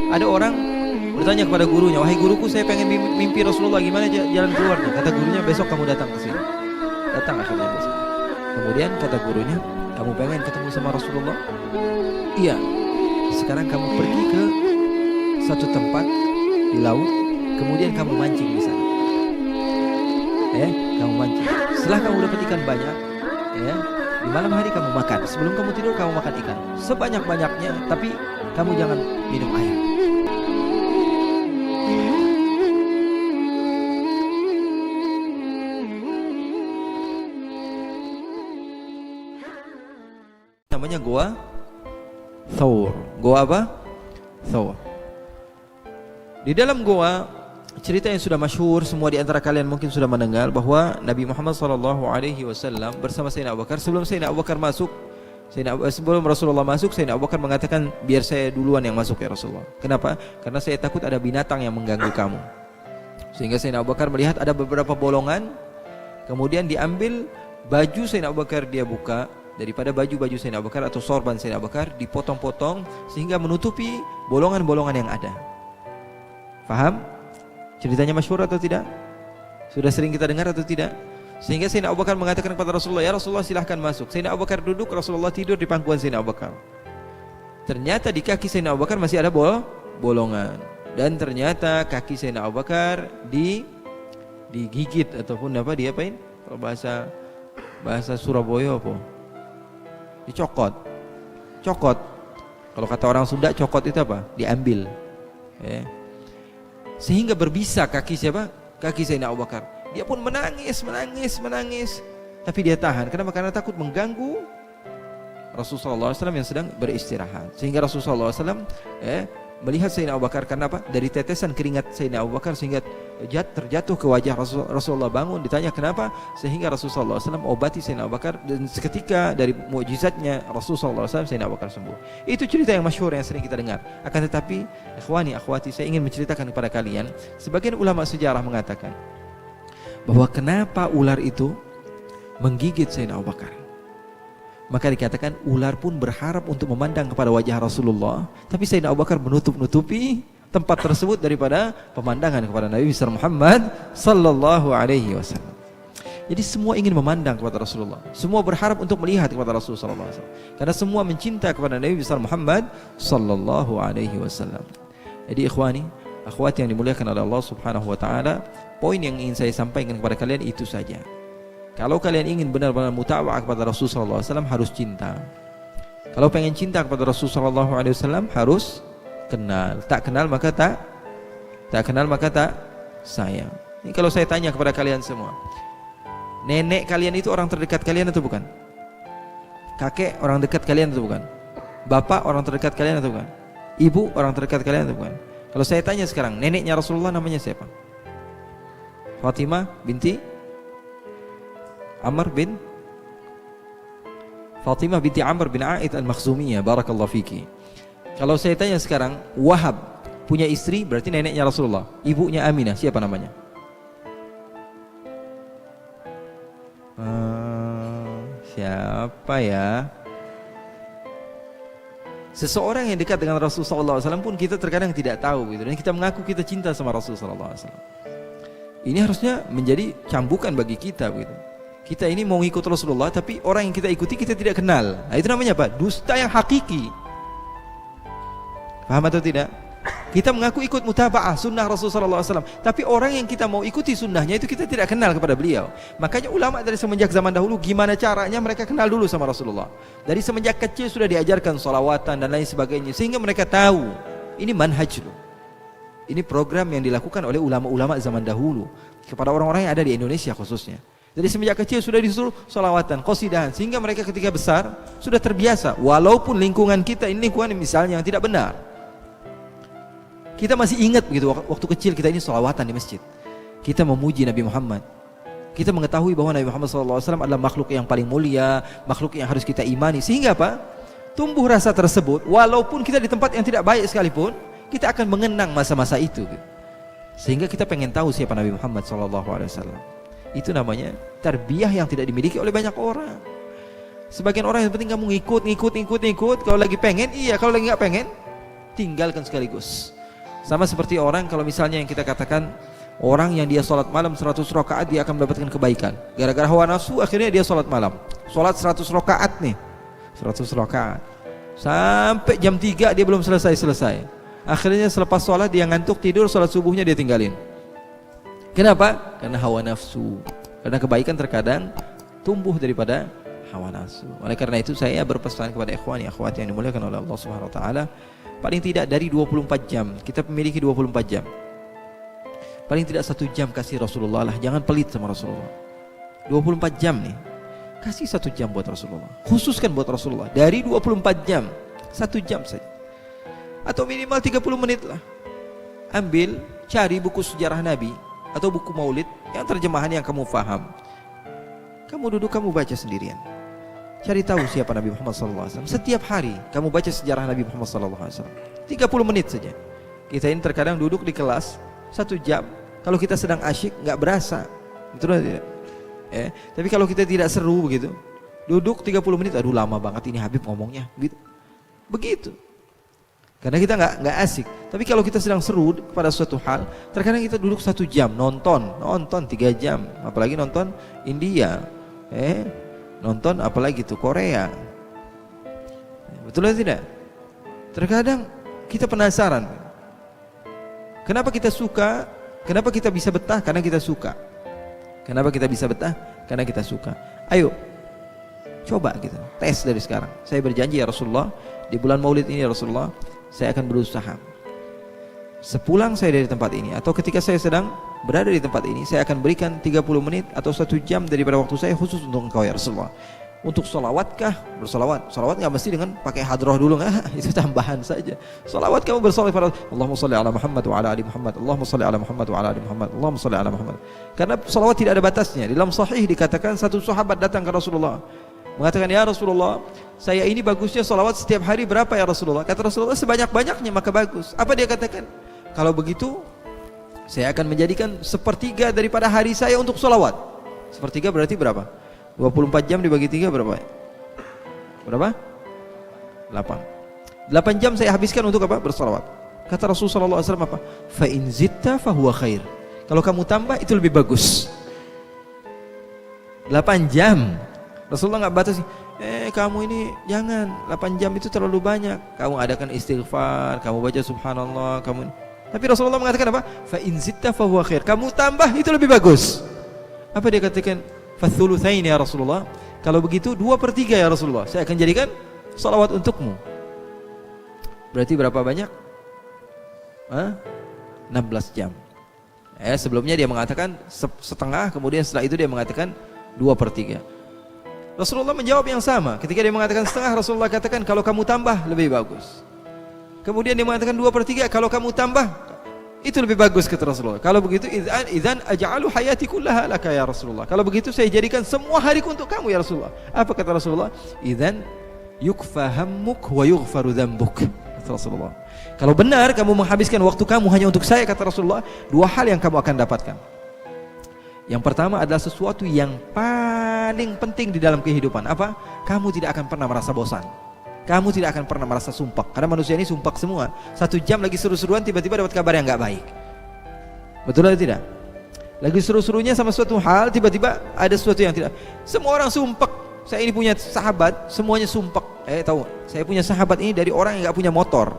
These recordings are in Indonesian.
Ada orang bertanya kepada gurunya, wahai guruku, saya pengen mimpi Rasulullah, gimana jalan keluarnya? Kata gurunya, besok kamu datang ke sini. Datang akhirnya besok. Kemudian kata gurunya, kamu pengen ketemu sama Rasulullah? Iya. Sekarang kamu pergi ke satu tempat di laut, kemudian kamu mancing di sana. Kamu mancing. Setelah kamu dapat ikan banyak, di malam hari kamu makan. Sebelum kamu tidur kamu makan ikan sebanyak-banyaknya, tapi kamu jangan minum air. Namanya Goa Thawr. Goa apa? Thawr. Di dalam goa, cerita yang sudah masyhur, semua di antara kalian mungkin sudah mendengar bahwa Nabi Muhammad SAW bersama Sayyidina Abu Bakar, sebelum Sayyidina Abu Bakar masuk, sebelum Rasulullah masuk, Sayyidina Abu Bakar mengatakan, biar saya duluan yang masuk ya Rasulullah. Kenapa? Karena saya takut ada binatang yang mengganggu kamu. Sehingga Sayyidina Abu Bakar melihat ada beberapa bolongan, kemudian diambil baju Sayyidina Abu Bakar, dia buka. Daripada baju-baju Sayyidina Abu Bakar atau sorban Sayyidina Abu Bakar dipotong-potong sehingga menutupi bolongan-bolongan yang ada. Paham? Ceritanya masyhur atau tidak? Sudah sering kita dengar atau tidak? Sehingga Sayyidina Abu Bakar mengatakan kepada Rasulullah, ya Rasulullah silahkan masuk. Sayyidina Abu Bakar duduk, Rasulullah tidur di pangkuan Sayyidina Abu Bakar. Ternyata di kaki Sayyidina Abu Bakar masih ada bolongan. Dan ternyata kaki Sayyidina Abu Bakar digigit ataupun apa, diapain? Kalau bahasa Surabaya apa? Dicokot. Kalau kata orang Sunda, cokot itu apa? Diambil. Sehingga berbisa kaki siapa? Kaki Sayyidina Abu Bakar. Dia pun menangis. Tapi dia tahan. Kenapa? Karena takut mengganggu Rasulullah SAW yang sedang beristirahat. Sehingga Rasulullah SAW melihat Sayyidina Abu Bakar, karena apa? Dari tetesan keringat Sayyidina Abu Bakar sehingga terjatuh ke wajah Rasulullah. Bangun, ditanya kenapa, sehingga Rasulullah SAW obati Sayyidina Abu Bakar, dan seketika dari mukjizatnya Rasulullah SAW, Sayyidina Abu Bakar sembuh. Itu cerita yang masyhur yang sering kita dengar. Akan tetapi, ikhwani akhwati, saya ingin menceritakan kepada kalian, sebagian ulama sejarah mengatakan bahwa kenapa ular itu menggigit Sayyidina Abu Bakar. Maka dikatakan ular pun berharap untuk memandang kepada wajah Rasulullah, tapi Sayyidina Abu Bakar menutupi tempat tersebut daripada pemandangan kepada Nabi besar Muhammad sallallahu alaihi wasallam. Jadi semua ingin memandang kepada Rasulullah, semua berharap untuk melihat kepada Rasulullah sallallahu alaihi wasallam, karena semua mencinta kepada Nabi besar Muhammad sallallahu alaihi wasallam. Jadi ikhwani, akhwati yang dimuliakan oleh Allah Subhanahu wa taala, poin yang ingin saya sampaikan kepada kalian itu saja. Kalau kalian ingin benar-benar mutawa'ah kepada Rasulullah SAW, harus cinta. Kalau pengen cinta kepada Rasulullah SAW, harus kenal. Tak kenal maka tak sayang. Ini kalau saya tanya kepada kalian semua, nenek kalian itu orang terdekat kalian atau bukan? Kakek orang dekat kalian atau bukan? Bapak orang terdekat kalian atau bukan? Ibu orang terdekat kalian atau bukan? Kalau saya tanya sekarang, neneknya Rasulullah namanya siapa? Fatimah binti Fatimah binti Amr bin A'id al-Makhzumiyah. Barakallahu fiki. Kalau saya tanya sekarang, Wahab punya istri, berarti neneknya Rasulullah. Ibunya Aminah, siapa namanya? Siapa ya? Seseorang yang dekat dengan Rasulullah SAW pun kita terkadang tidak tahu gitu. Dan kita mengaku kita cinta sama Rasulullah SAW. Ini harusnya menjadi cambukan bagi kita gitu. Kita ini mau ikut Rasulullah, tapi orang yang kita ikuti kita tidak kenal. Nah, itu namanya apa? Dusta yang hakiki. Paham atau tidak? Kita mengaku ikut mutaba'ah sunnah Rasulullah SAW, tapi orang yang kita mau ikuti sunnahnya itu kita tidak kenal kepada beliau. Makanya ulama dari semenjak zaman dahulu, gimana caranya mereka kenal dulu sama Rasulullah. Dari semenjak kecil sudah diajarkan sholawatan dan lain sebagainya, sehingga mereka tahu ini manhaj loh. Ini program yang dilakukan oleh ulama-ulama zaman dahulu kepada orang-orang yang ada di Indonesia khususnya. Jadi semenjak kecil sudah disuruh sholawatan, qasidahan, sehingga mereka ketika besar sudah terbiasa. Walaupun lingkungan kita ini lingkungan misalnya yang tidak benar, kita masih ingat begitu waktu kecil kita ini sholawatan di masjid, kita memuji Nabi Muhammad, kita mengetahui bahwa Nabi Muhammad SAW adalah makhluk yang paling mulia, makhluk yang harus kita imani. Sehingga apa? Tumbuh rasa tersebut, walaupun kita di tempat yang tidak baik sekalipun, kita akan mengenang masa-masa itu. Sehingga kita pengen tahu siapa Nabi Muhammad SAW. Itu namanya tarbiyah yang tidak dimiliki oleh banyak orang. Sebagian orang yang penting kamu ngikut. Kalau lagi pengen, iya. Kalau lagi nggak pengen, tinggalkan sekaligus. Sama seperti orang kalau misalnya yang kita katakan orang yang dia sholat malam 100 rakaat dia akan mendapatkan kebaikan. Gara-gara hawa nafsu akhirnya dia sholat malam. Sholat 100 rakaat nih. 100 rakaat. Sampai jam 3 dia belum selesai. Akhirnya selepas sholat dia ngantuk tidur, sholat subuhnya dia tinggalin. Kenapa? Karena hawa nafsu. Karena kebaikan terkadang tumbuh daripada hawa nafsu. Oleh karena itu saya berpesan kepada ikhwani akhwati yang dimuliakan oleh Allah Subhanahu wa taala, paling tidak dari 24 jam kita memiliki 24 jam. Paling tidak 1 jam kasih Rasulullah lah, jangan pelit sama Rasulullah. 24 jam nih. Kasih 1 jam buat Rasulullah. Khususkan buat Rasulullah. Dari 24 jam, 1 jam saja. Atau minimal 30 menit lah. Ambil, cari buku sejarah Nabi atau buku maulid yang terjemahan yang kamu faham. Kamu duduk, kamu baca sendirian. Cari tahu siapa Nabi Muhammad SAW. Setiap hari kamu baca sejarah Nabi Muhammad SAW. 30 menit saja. Kita ini terkadang duduk di kelas 1 jam. Kalau kita sedang asyik nggak berasa, betul tidak? Tapi kalau kita tidak seru begitu, duduk 30 menit, aduh lama banget ini Habib ngomongnya, begitu. Karena kita nggak asik. Tapi kalau kita sedang seru pada suatu hal, terkadang kita duduk 1 jam nonton 3 jam, apalagi nonton India, nonton apalagi itu Korea, betul atau tidak? Terkadang kita penasaran, kenapa kita suka, kenapa kita bisa betah? Karena kita suka. Kenapa kita bisa betah? Karena kita suka. Ayo, coba kita tes dari sekarang. Saya berjanji ya Rasulullah, di bulan Maulid ini ya Rasulullah, saya akan berusaha. Sepulang saya dari tempat ini atau ketika saya sedang berada di tempat ini, saya akan berikan 30 menit atau 1 jam daripada waktu saya khusus untuk engkau ya Rasulullah. Untuk solawatkah? Bersolawat. Solawat nggak mesti dengan pakai hadroh dulu, itu tambahan saja. Solawat kamu bersolawat pada Allahumma sholli ala Muhammad wa ala ali Muhammad. Allahumma sholli ala Muhammad wa ala ali Muhammad. Allahumma sholli ala Muhammad. Karena solawat tidak ada batasnya. Di dalam sahih dikatakan satu sahabat datang ke Rasulullah mengatakan, ya Rasulullah, saya ini bagusnya solawat setiap hari berapa ya Rasulullah? Kata Rasulullah, sebanyak-banyaknya maka bagus. Apa dia katakan? Kalau begitu saya akan menjadikan 1/3 daripada hari saya untuk solawat. 1/3 berarti berapa? 24 jam dibagi 3 berapa? Berapa? 8 jam saya habiskan untuk apa? Bersolawat. Kata Rasulullah SAW apa? Fa in zitta fahuwa khair. Kalau kamu tambah itu lebih bagus. 8 jam. Rasulullah nggak batasi. Kamu ini jangan 8 jam itu terlalu banyak. Kamu adakan istighfar, kamu baca subhanallah, kamu. Tapi Rasulullah mengatakan apa? Fa in zitta fahuwa khair. Kamu tambah itu lebih bagus. Apa dia katakan? Fathulutsain ya Rasulullah. Kalau begitu 2/3 ya Rasulullah. Saya akan jadikan salawat untukmu. Berarti berapa banyak? 16 jam. Sebelumnya dia mengatakan setengah, kemudian setelah itu dia mengatakan 2/3. Rasulullah menjawab yang sama. Ketika dia mengatakan setengah, Rasulullah katakan kalau kamu tambah lebih bagus. Kemudian dia mengatakan 2/3, kalau kamu tambah itu lebih bagus kata Rasulullah. Kalau begitu idzan aj'alu hayati kullaha laka ya Rasulullah. Kalau begitu saya jadikan semua hariku untuk kamu ya Rasulullah. Apa kata Rasulullah? Idzan yukfa hammuk wa yughfaru dzambuk. Kata Rasulullah. Kalau benar kamu menghabiskan waktu kamu hanya untuk saya, kata Rasulullah, 2 hal yang kamu akan dapatkan. Yang pertama adalah sesuatu yang paling penting di dalam kehidupan. Apa? Kamu tidak akan pernah merasa bosan. Kamu tidak akan pernah merasa sumpek. Karena manusia ini sumpek semua. 1 jam lagi seru-seruan, tiba-tiba dapat kabar yang gak baik. Betul atau tidak? Lagi seru-serunya sama suatu hal, tiba-tiba ada sesuatu yang tidak. Semua orang sumpek. Saya ini punya sahabat, semuanya sumpek. Tahu? Saya punya sahabat ini dari orang yang gak punya motor.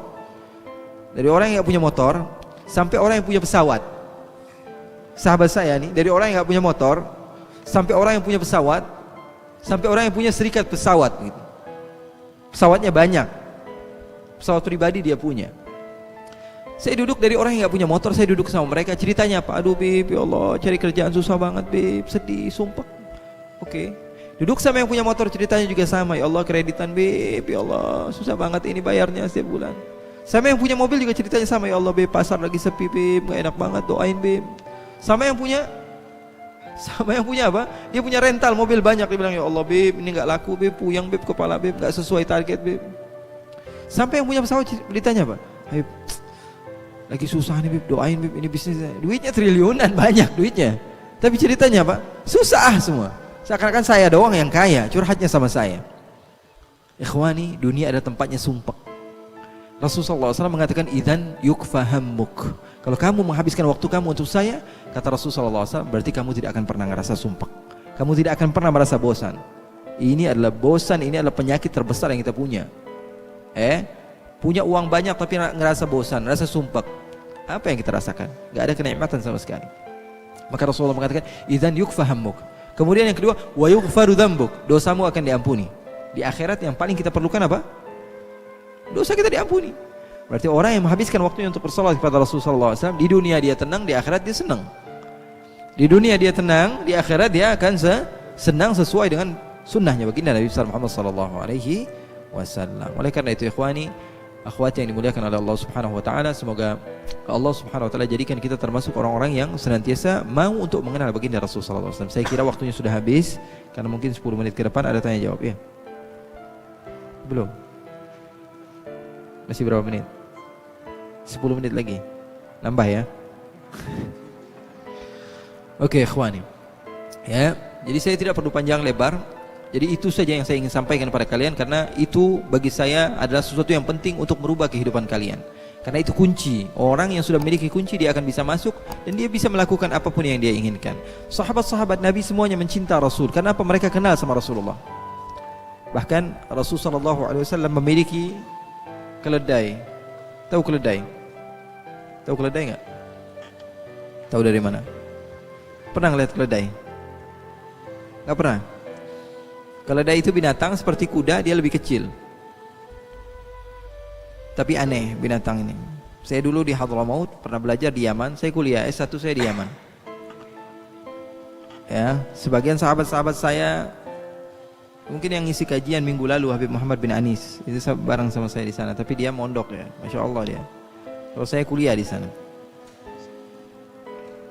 Dari orang yang gak punya motor sampai orang yang punya pesawat. Sahabat saya nih, dari orang yang gak punya motor sampai orang yang punya pesawat, sampai orang yang punya serikat pesawat gitu. Pesawatnya banyak, pesawat pribadi dia punya. Saya duduk dari orang yang gak punya motor, saya duduk sama mereka, ceritanya apa? Aduh Bib, ya Allah cari kerjaan susah banget Bib, sedih, sumpah. Oke. Duduk sama yang punya motor, ceritanya juga sama, ya Allah kreditan Bib, ya Allah susah banget ini bayarnya setiap bulan. Sama yang punya mobil juga ceritanya sama, ya Allah Bib, pasar lagi sepi Bib, gak enak banget, doain Bib. Sama yang punya apa? Dia punya rental mobil banyak, dia bilang ya Allah Bib, ini gak laku Bib, puyeng Bib, kepala Bib, gak sesuai target Bib. Sampai yang punya pesawat ditanya apa? Bib, lagi susah nih Bib, doain Bib, ini bisnisnya. Duitnya triliunan, banyak duitnya. Tapi ceritanya apa? Susah semua. Seakan-akan saya doang yang kaya, curhatnya sama saya. Ikhwani, dunia ada tempatnya sumpek. Rasulullah SAW mengatakan idzan yukfahammuk. Kalau kamu menghabiskan waktu kamu untuk saya, kata Rasulullah SAW, berarti kamu tidak akan pernah merasa sumpah. Kamu tidak akan pernah merasa bosan. Ini adalah bosan, ini adalah penyakit terbesar yang kita punya. Punya uang banyak tapi ngerasa bosan, rasa sumpah. Apa yang kita rasakan? Gak ada kenikmatan sama sekali. Maka Rasulullah mengatakan idzan yukfahammuk. Kemudian yang kedua, wa yughfaru dzambuk. Dosamu akan diampuni. Di akhirat yang paling kita perlukan apa? Dosa kita diampuni. Berarti orang yang menghabiskan waktunya untuk bersalat kepada Rasulullah SAW, di dunia dia tenang, di akhirat dia senang. Di dunia dia tenang, di akhirat dia akan senang sesuai dengan sunnahnya baginda Nabi Muhammad SAW. Oleh karena itu ikhwani, akhwati yang dimuliakan oleh Allah Subhanahu wa taala, semoga Allah Subhanahu wa taala jadikan kita termasuk orang-orang yang senantiasa mau untuk mengenal baginda Rasulullah SAW. Saya kira waktunya sudah habis, karena mungkin 10 menit ke depan ada tanya jawab ya. Belum? Masih berapa menit? 10 menit lagi. Nambah ya. Oke, ikhwani. Ya, jadi saya tidak perlu panjang lebar. Jadi itu saja yang saya ingin sampaikan kepada kalian, karena itu bagi saya adalah sesuatu yang penting untuk merubah kehidupan kalian. Karena itu kunci. Orang yang sudah memiliki kunci, dia akan bisa masuk dan dia bisa melakukan apapun yang dia inginkan. Sahabat-sahabat Nabi semuanya mencinta Rasul. Kenapa? Mereka kenal sama Rasulullah. Bahkan Rasulullah SAW memiliki keledai. Tahu keledai? Tahu keledai enggak? Tahu dari mana? Pernah ngeliat keledai? Enggak pernah? Keledai itu binatang seperti kuda, dia lebih kecil. Tapi aneh binatang ini. Saya dulu di Hadramaut pernah belajar di Yaman. Saya kuliah S1 saya di Yaman. Ya, sebagian sahabat-sahabat saya mungkin yang ngisi kajian minggu lalu, Habib Muhammad bin Anis itu bareng sama saya di sana. Tapi dia mondok ya, masya Allah dia. Kalau saya kuliah di sana,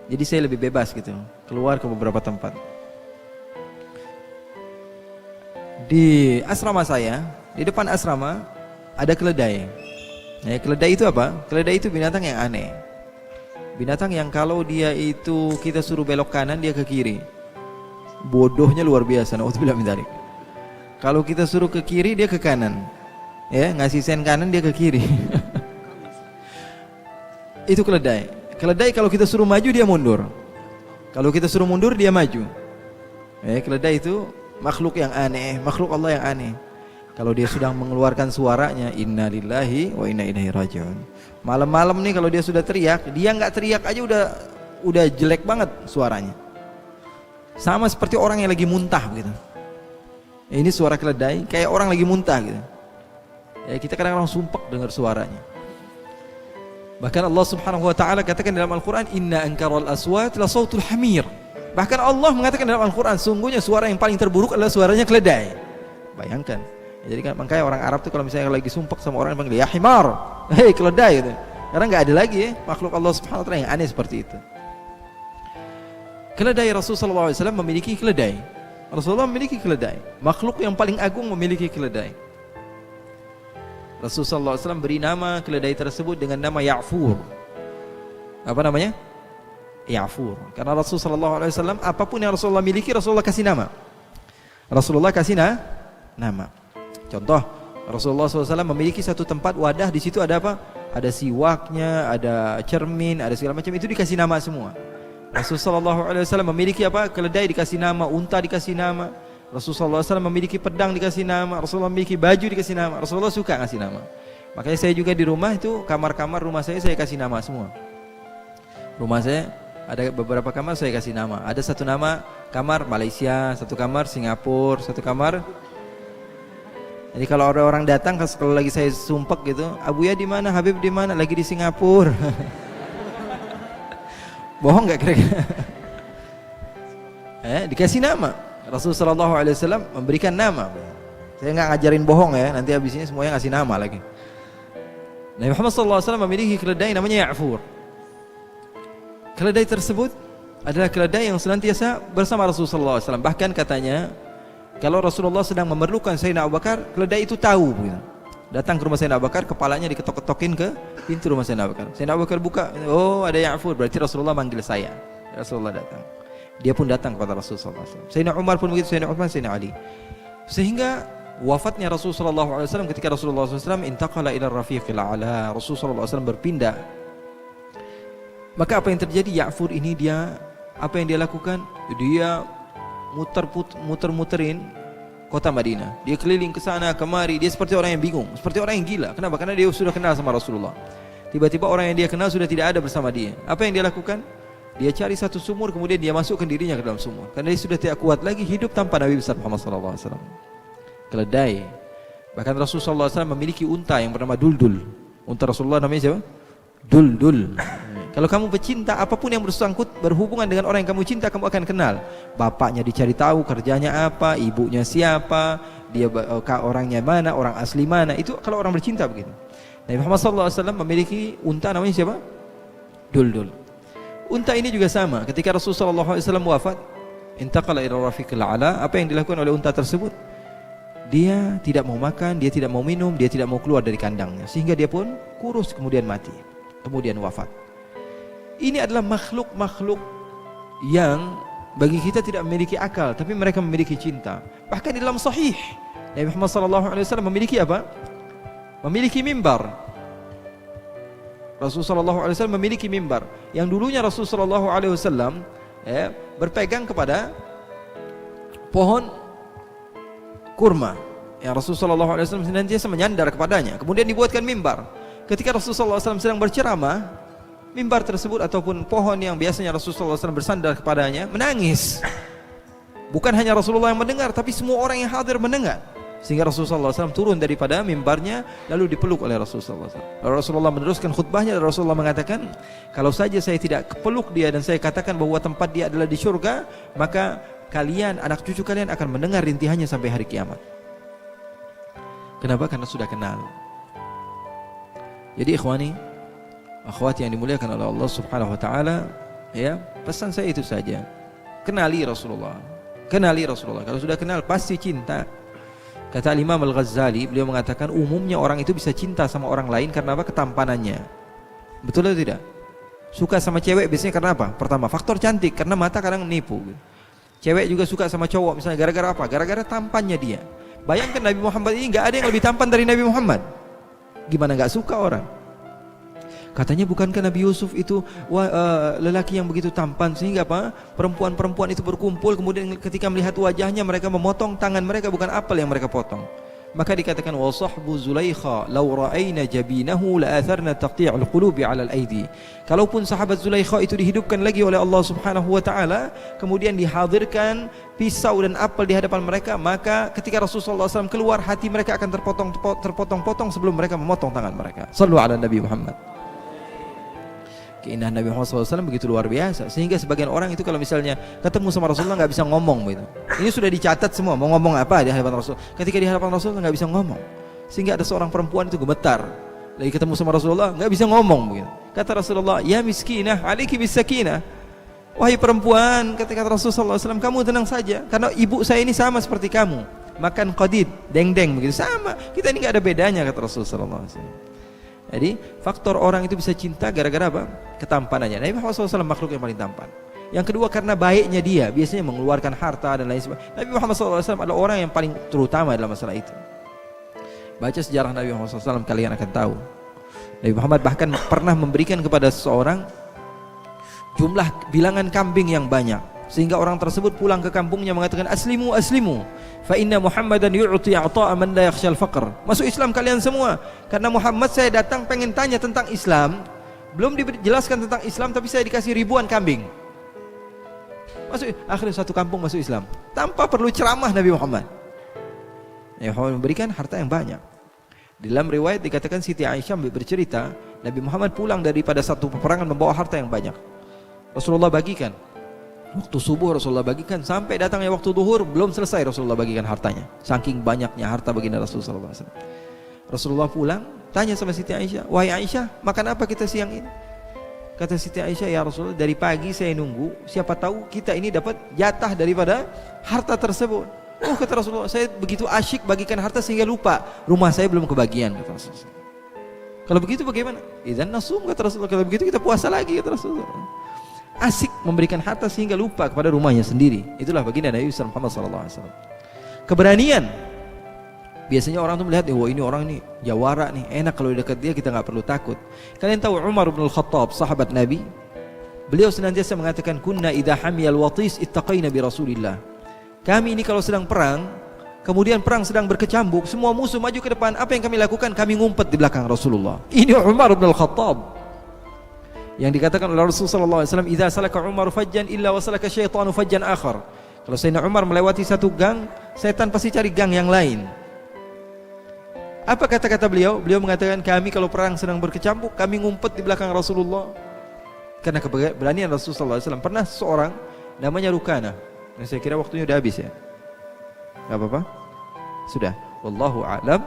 jadi saya lebih bebas gitu, keluar ke beberapa tempat. Di asrama saya, di depan asrama ada keledai. Ya, keledai itu apa? Keledai itu binatang yang aneh. Binatang yang kalau dia itu kita suruh belok kanan, dia ke kiri. Bodohnya luar biasa. Na'udzubillah min dzalik. Kalau kita suruh ke kiri, dia ke kanan. Ya, ngasih sen kanan, dia ke kiri. Itu keledai. Keledai kalau kita suruh maju, dia mundur. Kalau kita suruh mundur, dia maju. Ya, keledai itu makhluk yang aneh, makhluk Allah yang aneh. Kalau dia sudah mengeluarkan suaranya, inna lillahi wa inna ilaihi raji'un. Malam-malam nih kalau dia sudah teriak, dia nggak teriak aja udah jelek banget suaranya. Sama seperti orang yang lagi muntah gitu. Ini suara keledai kayak orang lagi muntah gitu. Ya, kita kadang-kadang sumpek dengar suaranya. Bahkan Allah Subhanahu wa taala katakan dalam Al-Qur'an, inna ankaral aswat la sautul hamir. Bahkan Allah mengatakan dalam Al-Quran, sungguhnya suara yang paling terburuk adalah suaranya keledai. Bayangkan. Jadi kan makanya orang Arab tuh kalau misalnya lagi sumpek sama orang yang panggil ya himar, hei keledai gitu. Karena nggak ada lagi ya makhluk Allah Subhanahu wa taala yang aneh seperti itu. Keledai Rasulullah SAW memiliki keledai. Rasulullah memiliki keledai. Makhluk yang paling agung memiliki keledai. Rasulullah SAW beri nama keledai tersebut dengan nama Ya'fur. Apa namanya? Ya'fur. Karena Rasulullah SAW apapun yang Rasulullah miliki, Rasulullah kasih nama. Rasulullah kasih nama. Contoh, Rasulullah SAW memiliki satu tempat wadah, di situ ada apa? Ada siwaknya, ada cermin, ada segala macam, itu dikasih nama semua. Rasulullah SAW memiliki apa? Keledai dikasih nama, unta dikasih nama. Rasulullah SAW memiliki pedang dikasih nama. Rasulullah memiliki baju dikasih nama. Rasulullah suka ngasih nama. Makanya saya juga di rumah itu, kamar-kamar rumah saya kasih nama semua. Rumah saya ada beberapa kamar saya kasih nama. Ada satu nama kamar Malaysia, satu kamar Singapura, satu kamar. Jadi kalau ada orang datang, kalau lagi saya sumpek gitu, Abuya di mana, Habib di mana, lagi di Singapura. Bohong nggak kira-kira? Dikasih nama. Rasulullah SAW memberikan nama. Saya nggak ngajarin bohong ya, nanti habis ini semuanya ngasih nama lagi. Nabi Muhammad SAW memiliki keledai namanya Ya'fur. Keledai tersebut adalah keledai yang senantiasa bersama Rasulullah SAW. Bahkan katanya, kalau Rasulullah sedang memerlukan Sayyidina Abu Bakar, keledai itu tahu gitu. Datang ke rumah Sayyidina Abu Bakar, kepalanya diketok-ketokin ke pintu rumah Sayyidina Abu Bakar. Sayyidina Abu Bakar buka, oh ada Ya'fur, berarti Rasulullah manggil saya. Rasulullah datang. Dia pun datang kepada Rasulullah SAW. Sayyidina Umar pun begitu, Sayyidina Uthman, Sayyidina Ali. Sehingga wafatnya Rasulullah SAW ketika Rasulullah SAW intaqala ila rafiqil a'la, Rasulullah SAW berpindah. Maka apa yang terjadi? Ya'fur ini dia, apa yang dia lakukan? Dia muter-muterin kota Madinah. Dia keliling ke sana kemari, dia seperti orang yang bingung, seperti orang yang gila. Kenapa? Karena dia sudah kenal sama Rasulullah. Tiba-tiba orang yang dia kenal sudah tidak ada bersama dia. Apa yang dia lakukan? Dia cari satu sumur, kemudian dia masukkan dirinya ke dalam sumur. Karena dia sudah tidak kuat lagi hidup tanpa Nabi besar Muhammad SAW. Keledai. Bahkan Rasulullah SAW memiliki unta yang bernama Duldul. Unta Rasulullah namanya siapa? Duldul. Kalau kamu pecinta, apapun yang bersangkut berhubungan dengan orang yang kamu cinta, kamu akan kenal. Bapaknya dicari tahu, kerjanya apa, ibunya siapa, dia orangnya mana, orang asli mana. Itu kalau orang bercinta begitu. Nabi Muhammad SAW memiliki unta namanya siapa? Duldul. Unta ini juga sama. Ketika Rasulullah SAW wafat, intaqala ila rafiqil a'la, apa yang dilakukan oleh unta tersebut? Dia tidak mau makan, dia tidak mau minum, dia tidak mau keluar dari kandangnya, sehingga dia pun kurus kemudian mati, kemudian wafat. Ini adalah makhluk-makhluk yang bagi kita tidak memiliki akal, tapi mereka memiliki cinta. Bahkan di dalam sahih, Nabi Muhammad SAW memiliki apa? Memiliki mimbar. Rasulullah SAW memiliki mimbar yang dulunya Rasulullah SAW berpegang kepada pohon kurma yang Rasulullah SAW senantiasa menyandar kepadanya. Kemudian dibuatkan mimbar. Ketika Rasulullah SAW sedang berceramah, mimbar tersebut ataupun pohon yang biasanya Rasulullah SAW bersandar kepadanya menangis. Bukan hanya Rasulullah yang mendengar, tapi semua orang yang hadir mendengar. Sehingga Rasulullah SAW turun daripada mimbarnya lalu dipeluk oleh Rasulullah SAW. Lalu Rasulullah meneruskan khutbahnya dan Rasulullah mengatakan, kalau saja saya tidak peluk dia dan saya katakan bahwa tempat dia adalah di surga, maka kalian, anak cucu kalian akan mendengar rintihannya sampai hari kiamat. Kenapa? Karena sudah kenal. Jadi ikhwani, akhwati yang dimuliakan oleh Allah Subhanahu wa taala, ya, pesan saya itu saja. Kenali Rasulullah. Kenali Rasulullah. Kalau sudah kenal pasti cinta. Kata Imam Al-Ghazali, beliau mengatakan umumnya orang itu bisa cinta sama orang lain karena apa? Ketampanannya. Betul atau tidak? Suka sama cewek biasanya karena apa? Pertama, faktor cantik, karena mata kadang nipu. Cewek juga suka sama cowok misalnya gara-gara apa? Gara-gara tampannya dia. Bayangkan Nabi Muhammad ini nggak ada yang lebih tampan dari Nabi Muhammad. Gimana nggak suka orang? Katanya bukankah Nabi Yusuf itu lelaki yang begitu tampan sehingga apa? Perempuan-perempuan itu berkumpul, kemudian ketika melihat wajahnya mereka memotong tangan mereka, bukan apel yang mereka potong. Maka dikatakan wa sahbu Zulaikha law ra'ayna jabinahu la atharna taqti'ul qulubi 'ala al-aidi. Kalaupun sahabat Zulaikha itu dihidupkan lagi oleh Allah Subhanahu wa taala, kemudian dihadirkan pisau dan apel di hadapan mereka, maka ketika Rasulullah SAW keluar, hati mereka akan terpotong-potong sebelum mereka memotong tangan mereka. Shallu 'ala Nabi Muhammad. Keindahan Nabi Muhammad SAW begitu luar biasa, sehingga sebagian orang itu kalau misalnya ketemu sama Rasulullah nggak bisa ngomong gitu. Ini sudah dicatat semua, mau ngomong apa di hadapan Rasul. Ketika di hadapan Rasulullah nggak bisa ngomong, sehingga ada seorang perempuan itu gemetar. Lagi ketemu sama Rasulullah nggak bisa ngomong begitu. Kata Rasulullah, ya miskinah, aliki bisakinah. Wahai perempuan, kata Rasulullah SAW, kamu tenang saja, karena ibu saya ini sama seperti kamu, makan qadid, deng-deng begitu, sama. Kita ini nggak ada bedanya, kata Rasulullah SAW. Jadi faktor orang itu bisa cinta gara-gara apa? Ketampanannya. Nabi Muhammad SAW makhluk yang paling tampan. Yang kedua karena baiknya dia, biasanya mengeluarkan harta dan lain sebagainya. Nabi Muhammad SAW adalah orang yang paling terutama dalam masalah itu. Baca sejarah Nabi Muhammad SAW kalian akan tahu. Nabi Muhammad bahkan pernah memberikan kepada seseorang jumlah bilangan kambing yang banyak, sehingga orang tersebut pulang ke kampungnya mengatakan aslimu aslimu fa inna Muhammadan yu'ti ata'a man la yakhshal faqr. Masuk Islam kalian semua, karena Muhammad saya datang pengen tanya tentang Islam, belum dijelaskan tentang Islam tapi saya dikasih ribuan kambing. Masuk, akhirnya satu kampung masuk Islam tanpa perlu ceramah Nabi Muhammad. Nabi Muhammad memberikan harta yang banyak. Di dalam riwayat dikatakan Siti Aisyah bercerita, Nabi Muhammad pulang daripada satu peperangan membawa harta yang banyak. Rasulullah bagikan. Waktu subuh Rasulullah bagikan, sampai datangnya waktu duhur belum selesai Rasulullah bagikan hartanya. Saking banyaknya harta baginda Rasulullah SAW. Rasulullah pulang, tanya sama Siti Aisyah, wahai Aisyah, makan apa kita siang ini? Kata Siti Aisyah, ya Rasulullah, dari pagi saya nunggu, siapa tahu kita ini dapat jatah daripada harta tersebut. Oh, kata Rasulullah, saya begitu asyik bagikan harta sehingga lupa rumah saya belum kebagian, kata Rasulullah. Kalau begitu bagaimana? Idzan nasum, kata Rasulullah. Kalau begitu kita puasa lagi, kata Rasulullah. Asik memberikan harta sehingga lupa kepada rumahnya sendiri. Itulah baginda Nabi Muhammad SAW. Keberanian Biasanya orang tuh melihat, wah ini orang ini jawara nih, enak kalau dekat dia kita nggak perlu takut. Kalian tahu Umar bin Al-Khattab, sahabat Nabi, beliau senantiasa mengatakan, kunna idha hamiyal watis ittaqaina bi Rasulillah. Kami ini kalau sedang perang, kemudian perang sedang berkecambuk, semua musuh maju ke depan, apa yang kami lakukan? Kami ngumpet di belakang Rasulullah. Ini Umar bin Al-Khattab yang dikatakan oleh Rasulullah SAW, idza salaka Umar fajjan illa wa salaka syaitanu fajjan akhar. Kalau Sayyidina Umar melewati satu gang, setan pasti cari gang yang lain. Apa kata-kata beliau? Beliau mengatakan, kami kalau perang sedang berkecambuk, kami ngumpet di belakang Rasulullah. Karena keberanian Rasulullah SAW. Pernah seorang namanya Rukana, dan saya kira waktunya udah habis ya. Gak apa-apa? Sudah. Wallahu a'lam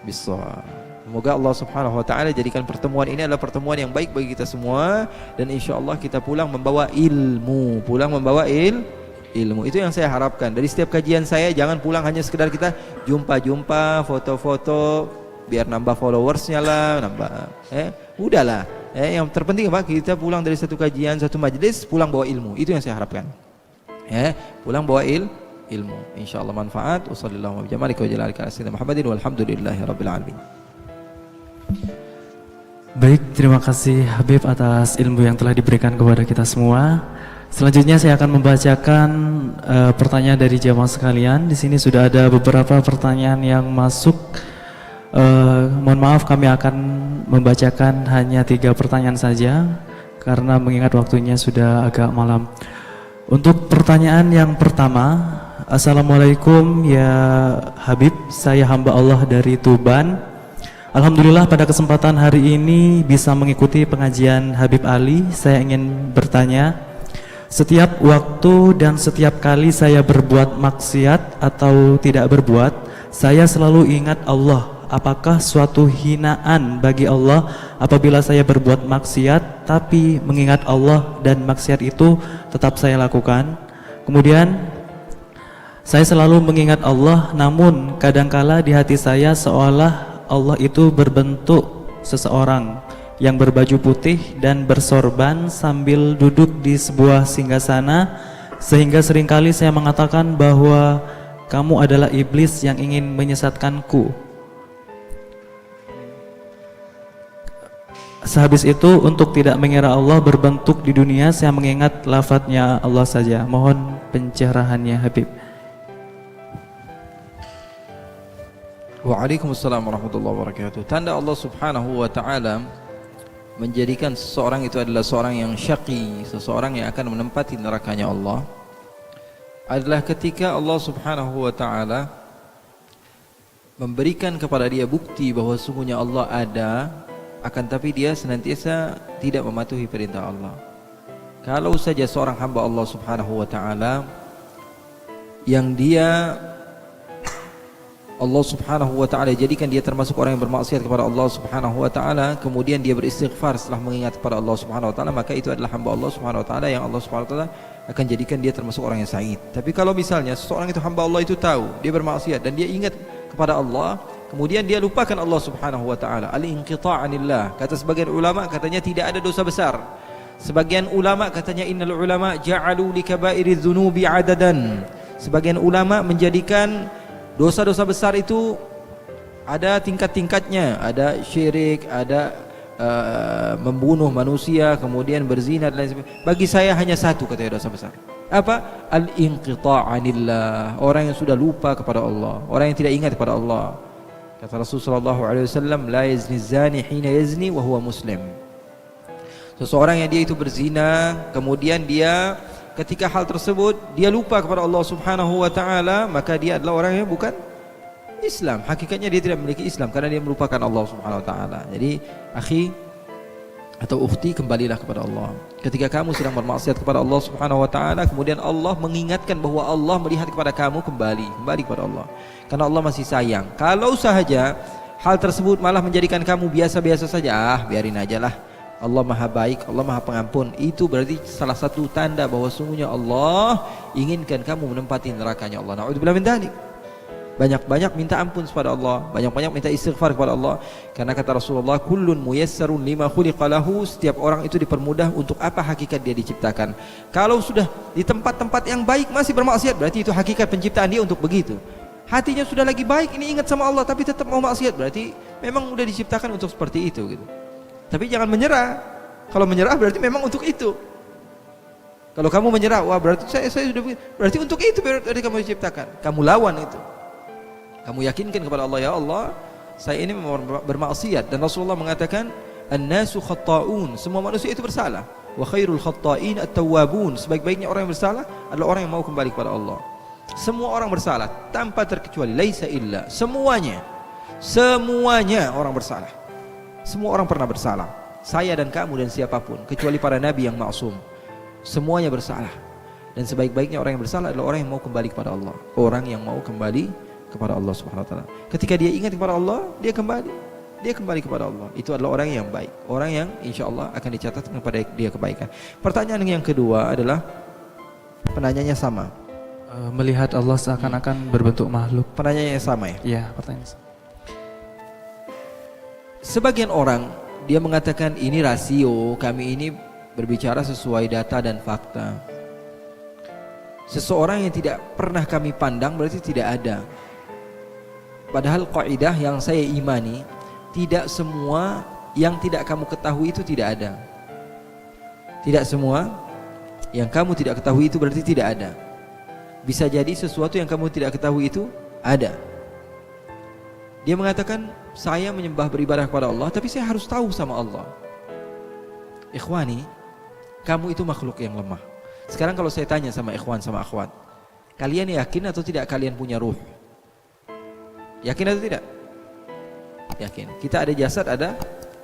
bissawab. Semoga Allah Subhanahu wa taala jadikan pertemuan ini adalah pertemuan yang baik bagi kita semua, dan insyaallah kita pulang membawa ilmu, ilmu. Itu yang saya harapkan dari setiap kajian saya. Jangan pulang hanya sekedar kita jumpa-jumpa, foto-foto biar nambah followersnya lah, udahlah. Yang terpenting apa? Kita pulang dari satu kajian, satu majelis, pulang bawa ilmu. Itu yang saya harapkan. Pulang bawa ilmu. Insyaallah manfaat. Wassallallahu wa jalla Muhammadin walhamdulillahi rabbil alamin. Baik, terima kasih Habib atas ilmu yang telah diberikan kepada kita semua. Selanjutnya saya akan membacakan pertanyaan dari jamaah sekalian. Di sini sudah ada beberapa pertanyaan yang masuk. Mohon maaf, kami akan membacakan hanya 3 pertanyaan saja karena mengingat waktunya sudah agak malam. Untuk pertanyaan yang pertama, Assalamualaikum ya Habib, saya hamba Allah dari Tuban. Alhamdulillah pada kesempatan hari ini bisa mengikuti pengajian Habib Ali. Saya ingin bertanya, setiap waktu dan setiap kali saya berbuat maksiat atau tidak berbuat, saya selalu ingat Allah. Apakah suatu hinaan bagi Allah apabila saya berbuat maksiat tapi mengingat Allah dan maksiat itu tetap saya lakukan? Kemudian saya selalu mengingat Allah, namun kadangkala di hati saya seolah Allah itu berbentuk seseorang yang berbaju putih dan bersorban sambil duduk di sebuah singgasana, sehingga seringkali saya mengatakan bahwa kamu adalah iblis yang ingin menyesatkanku. Sehabis itu, untuk tidak mengira Allah berbentuk di dunia, saya mengingat lafadznya Allah saja. Mohon pencerahannya Habib. Waalaikumsalam warahmatullahi wabarakatuh. Tanda Allah Subhanahu wa taala menjadikan seseorang itu adalah seorang yang syaqi, seseorang yang akan menempati nerakanya Allah, adalah ketika Allah Subhanahu wa taala memberikan kepada dia bukti bahwa sungguhnya Allah ada, akan tapi dia senantiasa tidak mematuhi perintah Allah. Kalau saja seorang hamba Allah Subhanahu wa taala yang dia Allah Subhanahu wa taala jadikan dia termasuk orang yang bermaksiat kepada Allah Subhanahu wa taala, kemudian dia beristighfar setelah mengingat kepada Allah Subhanahu wa taala, maka itu adalah hamba Allah Subhanahu wa taala yang Allah Subhanahu wa taala akan jadikan dia termasuk orang yang sa'id. Tapi kalau misalnya seseorang itu hamba Allah itu tahu dia bermaksiat dan dia ingat kepada Allah, kemudian dia lupakan Allah Subhanahu wa taala, al-inqita' anillah. Kata sebagian ulama katanya tidak ada dosa besar. Sebagian ulama katanya innal ulama ja'alu likaba'iriz dzunubi 'adadan. Sebagian ulama menjadikan dosa-dosa besar itu ada tingkat-tingkatnya, ada syirik, ada membunuh manusia, kemudian berzina dan lain sebagainya. Bagi saya hanya satu katanya dosa besar. Apa? Al-inqita' anillah. Orang yang sudah lupa kepada Allah, orang yang tidak ingat kepada Allah. Kata Rasulullah SAW, la yazni zani hina yazni wa huwa muslim. Seseorang yang dia itu berzina, kemudian dia ketika hal tersebut dia lupa kepada Allah Subhanahu wa taala, maka dia adalah orang yang bukan Islam. Hakikatnya dia tidak memiliki Islam karena dia melupakan Allah Subhanahu wa taala. Jadi, akhi atau ukhti, kembalilah kepada Allah. Ketika kamu sedang bermaksiat kepada Allah Subhanahu wa taala, kemudian Allah mengingatkan bahwa Allah melihat kepada kamu, kembali kepada Allah. Karena Allah masih sayang. Kalau sahaja hal tersebut malah menjadikan kamu biasa-biasa saja, biarin aja lah. Allah Maha baik, Allah Maha pengampun. Itu berarti salah satu tanda bahwa sungguhnya Allah inginkan kamu menempati nerakanya Allah. Na'udzubillah min dzalik. Banyak-banyak minta ampun kepada Allah, banyak-banyak minta istighfar kepada Allah. Karena kata Rasulullah, kullun muyassarun lima khuliqa lahu, setiap orang itu dipermudah untuk apa hakikat dia diciptakan. Kalau sudah di tempat-tempat yang baik masih bermaksiat, berarti itu hakikat penciptaan dia untuk begitu. Hatinya sudah lagi baik, ini ingat sama Allah tapi tetap mau maksiat, berarti memang udah diciptakan untuk seperti itu gitu. Tapi jangan menyerah. Kalau menyerah berarti memang untuk itu. Kalau kamu menyerah, wah berarti saya sudah, berarti untuk itu berarti kamu diciptakan. Kamu lawan itu. Kamu yakinkan kepada Allah, ya Allah, saya ini bermaksiat, dan Rasulullah mengatakan an-nasu khatta'un, semua manusia itu bersalah. Wa khairul khatta'in at-tawwabun, sebaik-baiknya orang yang bersalah adalah orang yang mau kembali kepada Allah. Semua orang bersalah tanpa terkecuali, laisa illa, semuanya orang bersalah. Semua orang pernah bersalah. Saya dan kamu dan siapapun, kecuali para nabi yang maksum. Semuanya bersalah. Dan sebaik-baiknya orang yang bersalah adalah orang yang mau kembali kepada Allah. Orang yang mau kembali kepada Allah Subhanahu wa taala. Ketika dia ingat kepada Allah, dia kembali kepada Allah. Itu adalah orang yang baik, orang yang insyaallah akan dicatatkan kepada dia kebaikan. Pertanyaan yang kedua adalah penanyanya sama. Melihat Allah seakan-akan berbentuk makhluk. Penanyanya sama ya? Iya, pertanyaan. Sebagian orang dia mengatakan ini rasio, kami ini berbicara sesuai data dan fakta. Seseorang yang tidak pernah kami pandang berarti tidak ada. Padahal kaidah yang saya imani, tidak semua yang tidak kamu ketahui itu tidak ada. Tidak semua yang kamu tidak ketahui itu berarti tidak ada. Bisa jadi sesuatu yang kamu tidak ketahui itu ada. Dia mengatakan, saya menyembah beribadah kepada Allah, tapi saya harus tahu sama Allah. Ikhwani, kamu itu makhluk yang lemah. Sekarang kalau saya tanya sama ikhwan, sama akhwat, kalian yakin atau tidak kalian punya ruh? Yakin atau tidak? Yakin. Kita ada jasad, ada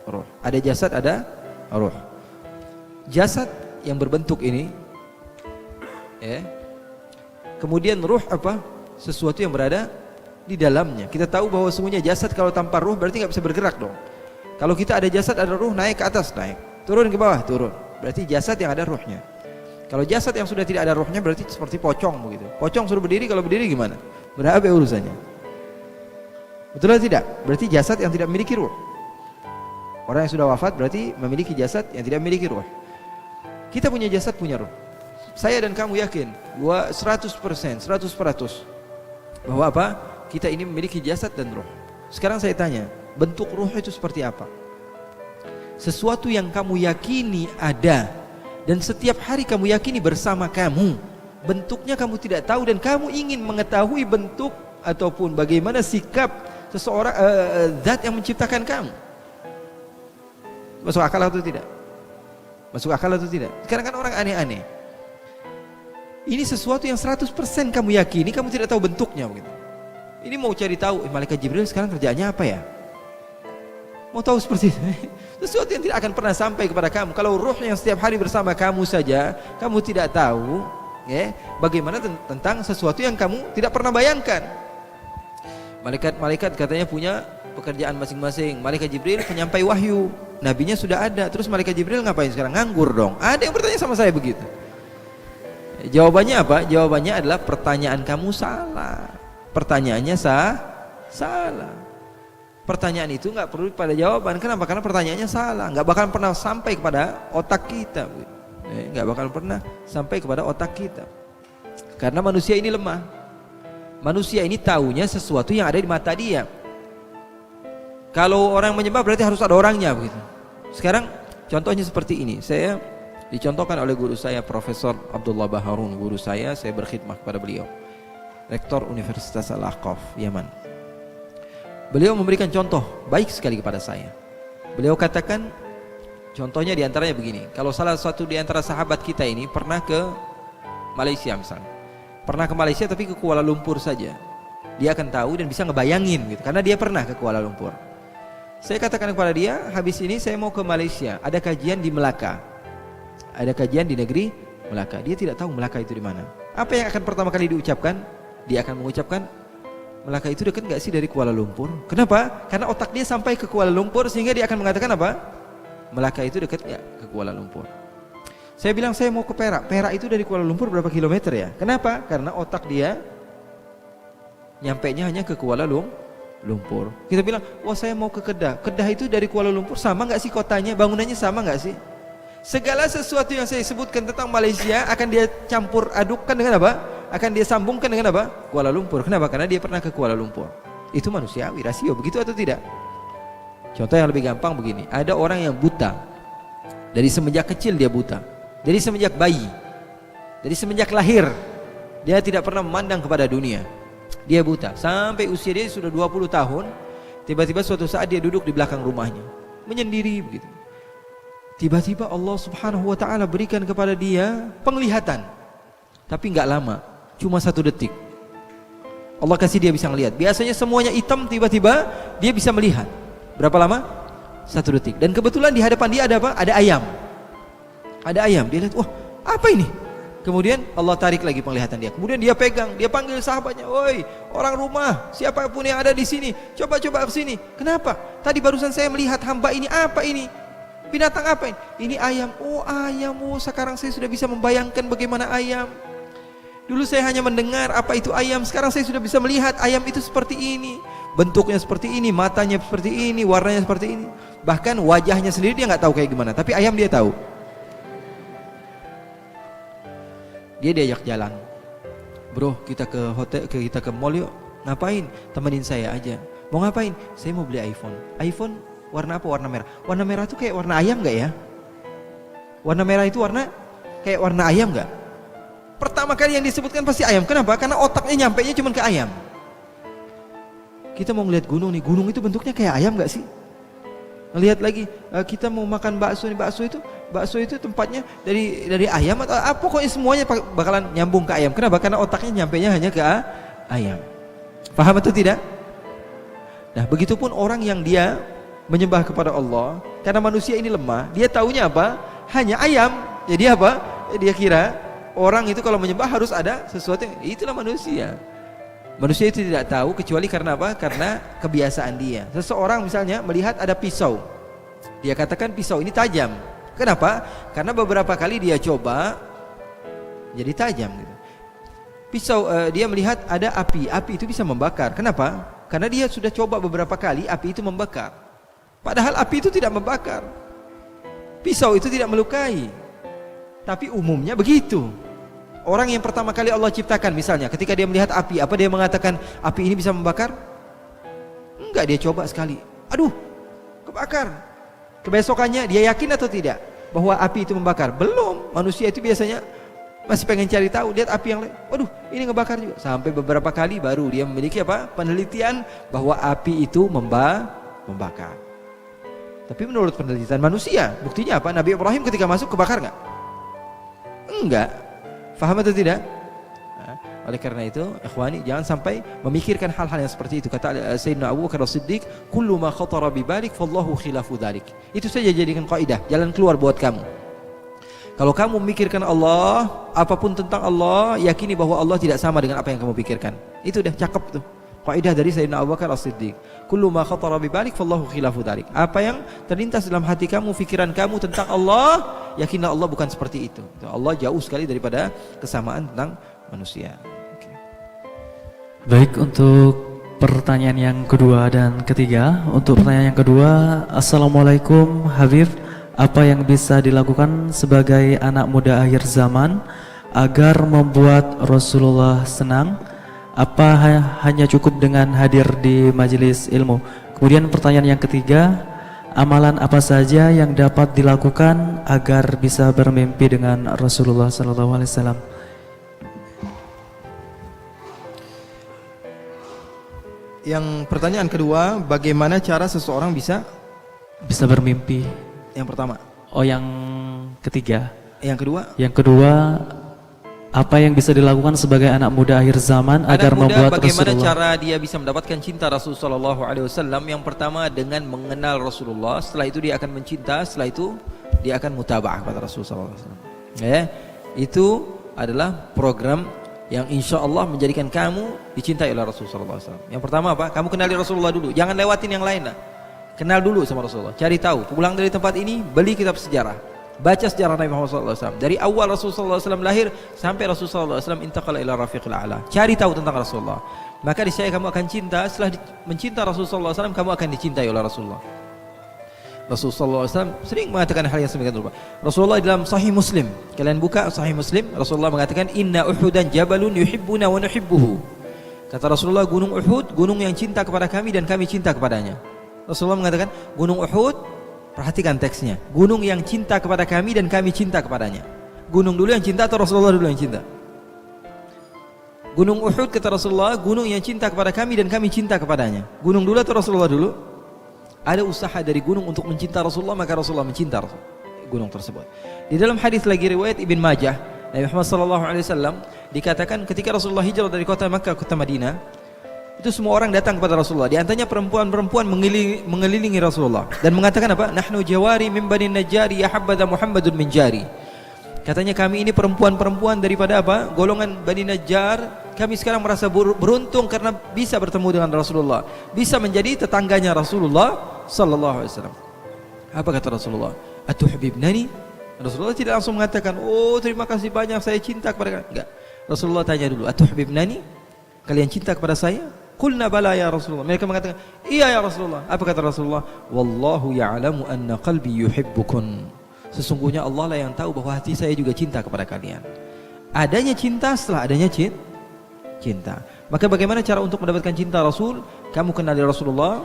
ruh. Ada jasad, ada ruh. Jasad yang berbentuk ini, ya. Kemudian ruh apa? Sesuatu yang berada di dalamnya. Kita tahu bahwa sungguhnya jasad kalau tanpa ruh berarti nggak bisa bergerak dong. Kalau kita ada jasad, ada ruh, naik ke atas, naik. Turun ke bawah, turun. Berarti jasad yang ada ruhnya. Kalau jasad yang sudah tidak ada ruhnya berarti seperti pocong begitu. Pocong suruh berdiri, kalau berdiri gimana? Berapa urusannya? Betul atau tidak? Berarti jasad yang tidak memiliki ruh. Orang yang sudah wafat berarti memiliki jasad yang tidak memiliki ruh. Kita punya jasad, punya ruh. Saya dan kamu yakin 100% bahwa apa? Kita ini memiliki jasad dan ruh. Sekarang saya tanya, bentuk ruh itu seperti apa? Sesuatu yang kamu yakini ada dan setiap hari kamu yakini bersama kamu. Bentuknya kamu tidak tahu dan kamu ingin mengetahui bentuk ataupun bagaimana sikap seseorang zat yang menciptakan kamu. Masuk akal atau tidak? Masuk akal atau tidak? Sekarang kan orang aneh-aneh. Ini sesuatu yang 100% kamu yakini, kamu tidak tahu bentuknya begitu. Ini mau cari tahu, malaikat Jibril sekarang kerjaannya apa ya? Mau tahu seperti itu? Sesuatu yang tidak akan pernah sampai kepada kamu. Kalau ruh yang setiap hari bersama kamu saja, kamu tidak tahu, ya, bagaimana tentang sesuatu yang kamu tidak pernah bayangkan. Malaikat katanya punya pekerjaan masing-masing. Malaikat Jibril penyampai wahyu, nabinya sudah ada. Terus malaikat Jibril ngapain sekarang? Nganggur dong. Ada yang bertanya sama saya begitu. Jawabannya apa? Jawabannya adalah pertanyaan kamu salah. Pertanyaannya salah. Pertanyaan itu nggak perlu pada jawaban. Kenapa? Karena pertanyaannya salah. Nggak bakal pernah sampai kepada otak kita. Nggak bakal pernah sampai kepada otak kita. Karena manusia ini lemah. Manusia ini taunya sesuatu yang ada di mata dia. Kalau orang menyembah berarti harus ada orangnya begitu. Sekarang contohnya seperti ini. Saya dicontohkan oleh guru saya Profesor Abdullah Baharun, guru saya berkhidmah kepada beliau, Rektor Universitas Al-Ahqaf, Yaman. Beliau memberikan contoh baik sekali kepada saya. Beliau katakan contohnya diantaranya begini. Kalau salah satu diantara sahabat kita ini pernah ke Malaysia misalnya, pernah ke Malaysia tapi ke Kuala Lumpur saja, dia akan tahu dan bisa ngebayangin gitu, karena dia pernah ke Kuala Lumpur. Saya katakan kepada dia, habis ini saya mau ke Malaysia, ada kajian di Melaka, ada kajian di negeri Melaka. Dia tidak tahu Melaka itu di mana. Apa yang akan pertama kali diucapkan? Dia akan mengucapkan, Melaka itu dekat nggak sih dari Kuala Lumpur? Kenapa? Karena otak dia sampai ke Kuala Lumpur sehingga dia akan mengatakan apa? Melaka itu dekat nggak ke Kuala Lumpur? Saya bilang saya mau ke Perak. Perak itu dari Kuala Lumpur berapa kilometer ya? Kenapa? Karena otak dia nyampainya hanya ke Kuala Lumpur. Kita bilang, wah saya mau ke Kedah. Kedah itu dari Kuala Lumpur, sama nggak sih kotanya? Bangunannya sama nggak sih? Segala sesuatu yang saya sebutkan tentang Malaysia akan dia campur adukkan dengan apa? Akan dia sambungkan dengan apa? Kuala Lumpur. Kenapa? Karena dia pernah ke Kuala Lumpur. Itu manusiawi, rasio, begitu atau tidak? Contoh yang lebih gampang begini, ada orang yang buta. Dari semenjak kecil dia buta. Dari semenjak bayi. Dari semenjak lahir dia tidak pernah memandang kepada dunia. Dia buta sampai usia dia sudah 20 tahun. Tiba-tiba suatu saat dia duduk di belakang rumahnya, menyendiri begitu. Tiba-tiba Allah Subhanahu wa taala berikan kepada dia penglihatan. Tapi enggak lama, cuma 1 detik. Allah kasih dia bisa melihat. Biasanya semuanya hitam, tiba-tiba dia bisa melihat. Berapa lama? 1 detik. Dan kebetulan di hadapan dia ada apa? Ada ayam. Ada ayam. Dia lihat, wah, apa ini? Kemudian Allah tarik lagi penglihatan dia. Kemudian dia pegang, dia panggil sahabatnya, "Woi, orang rumah, siapapun yang ada di sini, coba ke sini." "Kenapa? Tadi barusan saya melihat hamba ini, apa ini? Binatang apa ini?" "Ini ayam." "Oh, ayam. Oh, sekarang saya sudah bisa membayangkan bagaimana ayam. Dulu saya hanya mendengar apa itu ayam, sekarang saya sudah bisa melihat ayam itu seperti ini. Bentuknya seperti ini, matanya seperti ini, warnanya seperti ini. Bahkan wajahnya sendiri dia nggak tahu kayak gimana, tapi ayam dia tahu." Dia diajak jalan, "Bro, kita ke hotel, kita ke mall yuk." "Ngapain?" "Temenin saya aja." "Mau ngapain?" "Saya mau beli iPhone." "iPhone warna apa?" "Warna merah." "Warna merah itu kayak warna ayam nggak ya?" "Warna merah itu warna kayak warna ayam nggak?" Pertama kali yang disebutkan pasti ayam. Kenapa? Karena otaknya nyampainya cuma ke ayam. Kita mau ngeliat gunung nih, gunung itu bentuknya kayak ayam nggak sih? Ngelihat lagi, kita mau makan bakso nih, bakso itu tempatnya dari ayam atau apa? Pokoknya semuanya bakalan nyambung ke ayam. Kenapa? Karena otaknya nyampainya hanya ke ayam. Paham atau tidak? Nah, begitupun orang yang dia menyembah kepada Allah, karena manusia ini lemah, dia taunya apa? Hanya ayam. Jadi apa? Dia kira orang itu kalau menyembah harus ada sesuatu. Itulah manusia. Manusia itu tidak tahu kecuali karena apa? Karena kebiasaan dia. Seseorang misalnya melihat ada pisau, dia katakan pisau ini tajam. Kenapa? Karena beberapa kali dia coba jadi tajam gitu. Pisau, dia melihat ada api itu bisa membakar. Kenapa? Karena dia sudah coba beberapa kali api itu membakar. Padahal api itu tidak membakar. Pisau itu tidak melukai. Tapi umumnya begitu. Orang yang pertama kali Allah ciptakan misalnya, ketika dia melihat api, apa dia mengatakan api ini bisa membakar? Enggak, dia coba sekali. Aduh, kebakar. Kebesokannya dia yakin atau tidak bahwa api itu membakar? Belum. Manusia itu biasanya masih pengen cari tahu, lihat api yang lain. Waduh, ini ngebakar juga. Sampai beberapa kali baru dia memiliki apa? Penelitian bahwa api itu membakar. Tapi menurut penelitian manusia, buktinya apa? Nabi Ibrahim ketika masuk kebakar nggak? Enggak. Faham atau tidak? Nah, oleh karena itu, ikhwani, jangan sampai memikirkan hal-hal yang seperti itu. Kata Sayyidina Abu Bakar As-Siddiq, "Kullu ma khatara bi balik fallahu khilafu dzalik." Itu saja jadikan kaidah, jalan keluar buat kamu. Kalau kamu memikirkan Allah, apapun tentang Allah, yakini bahwa Allah tidak sama dengan apa yang kamu pikirkan. Itu udah cakep tuh. Kaidah dari Sayyidina Abu Bakar As-Siddiq. Kullu ma khatara bi balik fallahu khilafu dzalik. Apa yang terlintas dalam hati kamu, pikiran kamu tentang Allah, yakinlah Allah bukan seperti itu. Allah jauh sekali daripada kesamaan tentang manusia. Okay. Baik, untuk pertanyaan yang kedua dan ketiga. Untuk pertanyaan yang kedua, Assalamualaikum Habib, apa yang bisa dilakukan sebagai anak muda akhir zaman agar membuat Rasulullah senang? Apa hanya cukup dengan hadir di majelis ilmu? Kemudian pertanyaan yang ketiga, amalan apa saja yang dapat dilakukan agar bisa bermimpi dengan Rasulullah SAW? Yang pertanyaan kedua, bagaimana cara seseorang bisa bermimpi? Yang pertama. Oh, yang ketiga. Yang kedua. Yang kedua, apa yang bisa dilakukan sebagai anak muda akhir zaman agar membuat bagaimana Rasulullah? cara dia bisa mendapatkan cinta Rasulullah SAW? Yang pertama dengan mengenal Rasulullah. Setelah itu dia akan mencinta. Setelah itu dia akan mutaba'ah kepada Rasulullah SAW. Ya, itu adalah program yang insya Allah menjadikan kamu dicintai oleh Rasulullah SAW. Yang pertama apa? Kamu kenali Rasulullah dulu. Jangan lewatin yang lain lah. Kenal dulu sama Rasulullah. Cari tahu. Pulang dari tempat ini, beli kitab sejarah. Baca sejarah Nabi Muhammad SAW dari awal Rasulullah SAW lahir sampai Rasulullah SAW intaqala ila rafiqil a'la. Cari tahu tentang Rasulullah, maka niscaya kamu akan cinta. Setelah mencinta Rasulullah SAW, kamu akan dicintai oleh Rasulullah. Rasulullah SAW sering mengatakan hal yang semikian rupa. Rasulullah dalam Sahih Muslim, kalian buka Sahih Muslim, Rasulullah mengatakan inna Uhudan jabalun yuhibbuna wa nuhibbuhu. Kata Rasulullah, gunung Uhud gunung yang cinta kepada kami dan kami cinta kepadanya. Rasulullah mengatakan gunung Uhud, perhatikan teksnya, gunung yang cinta kepada kami dan kami cinta kepadanya. Gunung dulu yang cinta atau Rasulullah dulu yang cinta? Gunung Uhud kata Rasulullah, gunung yang cinta kepada kami dan kami cinta kepadanya. Gunung dulu atau Rasulullah dulu? Ada usaha dari gunung untuk mencinta Rasulullah, maka Rasulullah mencinta gunung tersebut. Di dalam hadis lagi riwayat Ibn Majah, Nabi Muhammad SAW dikatakan ketika Rasulullah hijrah dari kota Makkah ke kota Madinah, itu semua orang datang kepada Rasulullah. Di antaranya perempuan-perempuan mengelilingi Rasulullah dan mengatakan apa? Nahnu jawari min bani Najjari ya habbadha Muhammadun min jari. Katanya kami ini perempuan-perempuan daripada apa? Golongan Bani Najjar. Kami sekarang merasa beruntung karena bisa bertemu dengan Rasulullah, bisa menjadi tetangganya Rasulullah sallallahu alaihi wasallam. Apa kata Rasulullah? Atuhibnani? Rasulullah tidak langsung mengatakan, "Oh, terima kasih banyak, saya cinta kepada kalian." Enggak. Rasulullah tanya dulu, "Atuhibnani? Kalian cinta kepada saya?" Qulna bala ya Rasulullah. Mereka mengatakan, "Iya ya Rasulullah." Apa kata Rasulullah? "Wallahu ya'lamu anna qalbi yuhibbukun." Sesungguhnya Allah lah yang tahu bahwa hati saya juga cinta kepada kalian. Adanya cinta setelah adanya cinta. Maka bagaimana cara untuk mendapatkan cinta Rasul? Kamu kenali Rasulullah,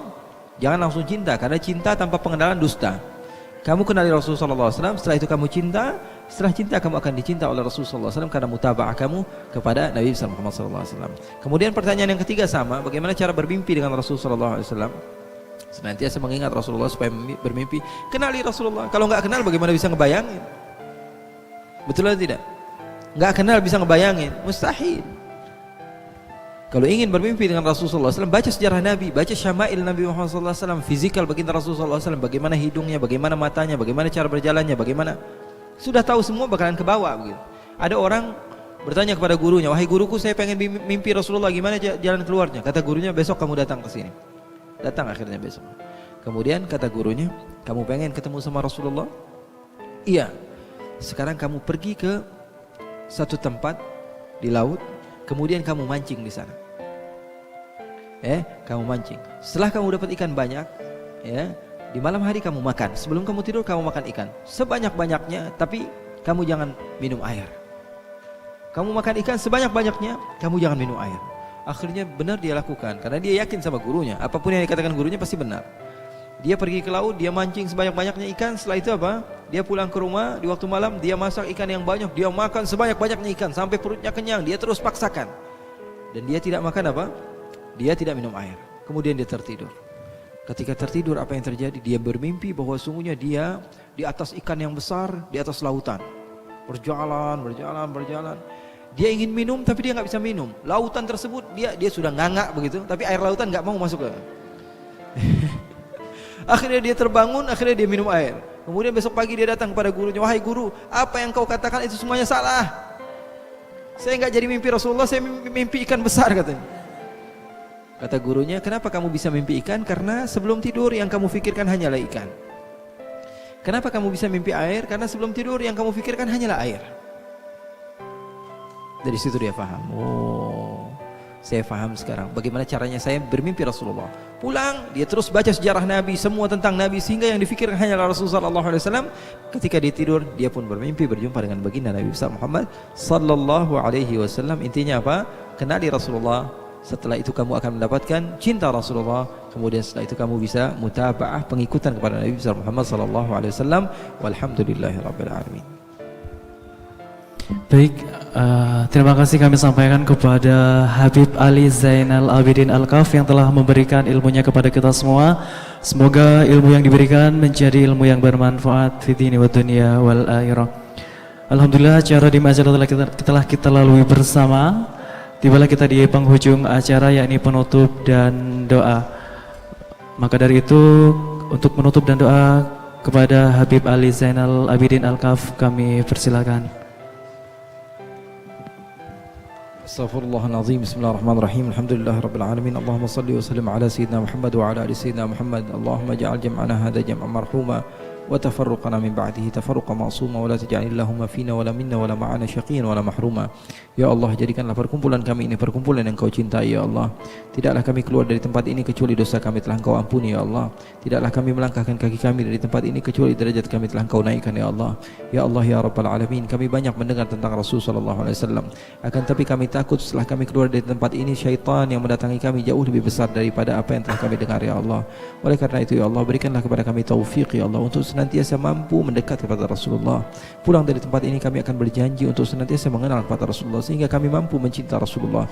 jangan langsung cinta, karena cinta tanpa pengenalan dusta. Kamu kenali Rasulullah SAW, setelah itu kamu cinta. Setelah cinta kamu akan dicinta oleh Rasulullah SAW karena mutaba'ah kamu kepada Nabi Muhammad SAW. Kemudian pertanyaan yang ketiga sama, bagaimana cara bermimpi dengan Rasulullah SAW? Senantiasa mengingat Rasulullah supaya bermimpi. Kenali Rasulullah. Kalau nggak kenal bagaimana bisa ngebayangin? Betul atau tidak? Nggak kenal bisa ngebayangin? Mustahil. Kalau ingin bermimpi dengan Rasulullah SAW, baca sejarah Nabi, baca syama'il Nabi Muhammad SAW, fizikal baginda Rasulullah SAW, bagaimana hidungnya, bagaimana matanya, bagaimana cara berjalannya, bagaimana, sudah tahu semua bakalan ke bawah begitu. Ada orang bertanya kepada gurunya, "Wahai guruku, saya pengen mimpi Rasulullah, gimana jalan keluarnya?" Kata gurunya, "Besok kamu datang ke sini." Datang akhirnya besok. Kemudian kata gurunya, "Kamu pengen ketemu sama Rasulullah?" "Iya." "Sekarang kamu pergi ke satu tempat di laut, kemudian kamu mancing di sana. Kamu mancing. Setelah kamu dapat ikan banyak, di malam hari kamu makan. Sebelum kamu tidur kamu makan ikan sebanyak-banyaknya, tapi kamu jangan minum air. Kamu makan ikan sebanyak-banyaknya, kamu jangan minum air." Akhirnya benar dia lakukan karena dia yakin sama gurunya, apapun yang dikatakan gurunya pasti benar. Dia pergi ke laut, dia mancing sebanyak-banyaknya ikan. Setelah itu apa? Dia pulang ke rumah di waktu malam, dia masak ikan yang banyak, dia makan sebanyak-banyaknya ikan sampai perutnya kenyang. Dia terus paksakan dan dia tidak makan apa? Dia tidak minum air. Kemudian dia tertidur. Ketika tertidur apa yang terjadi? Dia bermimpi bahwa sungguhnya dia di atas ikan yang besar, di atas lautan. Berjalan. Dia ingin minum tapi dia nggak bisa minum. Lautan tersebut dia sudah ngangak begitu, tapi air lautan nggak mau masuk ke. Akhirnya dia terbangun, akhirnya dia minum air. Kemudian besok pagi dia datang kepada gurunya, "Wahai guru, apa yang kau katakan itu semuanya salah. Saya nggak jadi mimpi Rasulullah, saya mimpi ikan besar," katanya. Kata gurunya, "Kenapa kamu bisa mimpi ikan? Karena sebelum tidur yang kamu pikirkan hanyalah ikan. Kenapa kamu bisa mimpi air? Karena sebelum tidur yang kamu pikirkan hanyalah air." Dari situ dia paham. Oh, saya paham sekarang bagaimana caranya saya bermimpi Rasulullah. Pulang, dia terus baca sejarah Nabi, semua tentang Nabi, sehingga yang difikirkan hanyalah Rasulullah SAW. Ketika dia tidur, dia pun bermimpi berjumpa dengan baginda Nabi besar Muhammad sallallahu alaihi wasallam. Intinya apa? Kenali Rasulullah. Setelah itu kamu akan mendapatkan cinta Rasulullah. Kemudian setelah itu kamu bisa mutaba'ah, pengikutan kepada Nabi besar Muhammad sallallahu alaihi wasallam. Walhamdulillahirabbil alamin. Baik, terima kasih kami sampaikan kepada Habib Ali Zainal Abidin Al-Kaf yang telah memberikan ilmunya kepada kita semua. Semoga ilmu yang diberikan menjadi ilmu yang bermanfaat fi dini wa dunya wal akhirah. Alhamdulillah, acara di majalah telah kita lalui bersama. Tibalah kita di penghujung acara, yakni penutup dan doa. Maka dari itu, untuk menutup dan doa kepada Habib Ali Zainal Abidin Al-Kaf kami persilakan. Astaghfirullahaladzim. Bismillahirrahmanirrahim. Alhamdulillahirabbil alamin. Allahumma salli wa sallim ala sayyidina Muhammad wa ala ali sayyidina Muhammad. Allahumma ja'al jam'ana hadha jam'an marhuma وتفرقنا من بعده تفرقا معصوما ولا تجعل اللهم فينا ولا منا ولا معنا شقيا ولا محروما. Ya Allah, jadikanlah perkumpulan kami ini perkumpulan yang Kau cintai ya Allah. Tidaklah kami keluar dari tempat ini kecuali dosa kami telah Kau ampuni ya Allah. Tidaklah kami melangkahkan kaki kami dari tempat ini kecuali derajat kami telah Kau naikkan ya Allah. Ya Allah ya Rabbal Alamin, kami banyak mendengar tentang Rasul sallallahu alaihi wasallam, akan tapi kami takut setelah kami keluar dari tempat ini syaitan yang mendatangi kami jauh lebih besar daripada apa yang telah kami dengar ya Allah. Oleh karena itu ya Allah, berikanlah kepada kami taufik ya Allah untuk senantiasa mampu mendekat kepada Rasulullah. Pulang dari tempat ini kami akan berjanji untuk senantiasa mengenal kepada Rasulullah sehingga kami mampu mencinta Rasulullah.